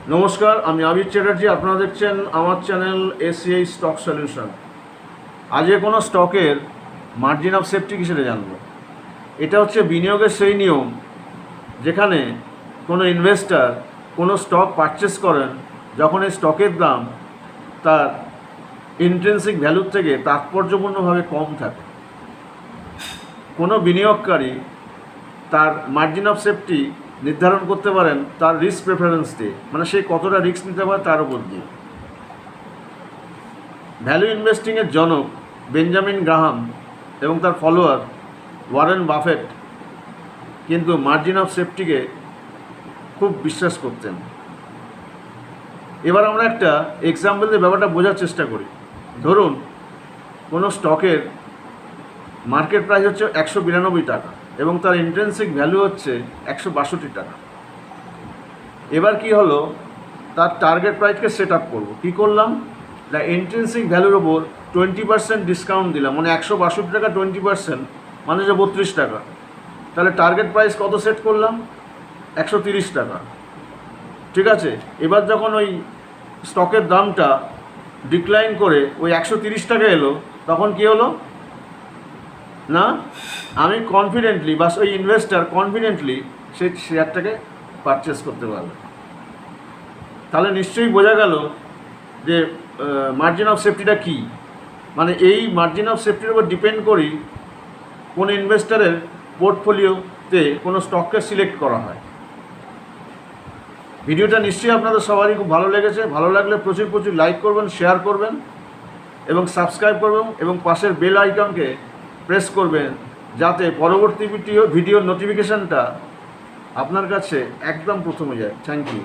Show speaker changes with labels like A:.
A: নমস্কার, আমি আবির চ্যাটার্জি। আপনারা দেখছেন আমার চ্যানেল এসিআই স্টক সলিউশন। আজকে কোনো স্টকের মার্জিন অফ সেফটি কিসের জানবো। এটা হচ্ছে বিনিয়োগের সেই নিয়ম যেখানে কোনো ইনভেস্টর কোনো স্টক পারচেস করেন যখন এই স্টকের দাম তার ইন্ট্রিনসিক ভ্যালুর থেকে তাৎপর্যপূর্ণভাবে কম থাকে। কোনো বিনিয়োগকারী তার মার্জিন অফ সেফটি নির্ধারণ করতে পারেন তার রিস্ক প্রেফারেন্স দিয়ে, মানে সে কতটা রিস্ক নিতে পারে তার উপর দিয়ে। ভ্যালু ইনভেস্টিংয়ের জনক বেঞ্জামিন গ্রাহাম এবং তার ফলোয়ার ওয়ারেন বাফেট কিন্তু মার্জিন অফ সেফটিকে খুব বিশ্বাস করতেন। এবার আমরা একটা এক্সাম্পল দিয়ে ব্যাপারটা বোঝার চেষ্টা করি। ধরুন কোনো স্টকের মার্কেট প্রাইস হচ্ছে 192 টাকা এবং তার ইন্ট্রিনসিক ভ্যালু হচ্ছে 162 টাকা। এবার কি হলো, তার টার্গেট প্রাইসকে সেট আপ করবো। কী করলাম না, ইন্ট্রিনসিক ভ্যালুর ওপর 20% ডিসকাউন্ট দিলাম, মানে 162 টাকা 20% মানে যে 32 টাকা। তাহলে টার্গেট প্রাইস কত সেট করলাম? 130 টাকা। ঠিক আছে, এবার যখন ওই স্টকের দামটা ডিক্লাইন করে ওই 130 টাকা এলো, তখন কি হলো না, আমি কনফিডেন্টলি বা ওই ইনভেস্টার কনফিডেন্টলি সেই শেয়ারটাকে পারচেস করতে পারবে। তাহলে নিশ্চয়ই বোঝা গেল যে মার্জিন অফ সেফটিটা কী। মানে এই মার্জিন অফ সেফটির উপর ডিপেন্ড করি কোন ইনভেস্টারের পোর্টফোলিওতে কোনো স্টককে সিলেক্ট করা হয়। ভিডিওটা নিশ্চয়ই আপনাদের সবারই খুব ভালো লেগেছে। ভালো লাগলে প্রচুর প্রচুর লাইক করবেন, শেয়ার করবেন এবং সাবস্ক্রাইব করবেন এবং পাশের বেল আইকনকে প্রেস করবেন যাতে পরবর্তী ভিডিওর নোটিফিকেশানটা আপনার কাছে একদম প্রথমে যায়। Thank you.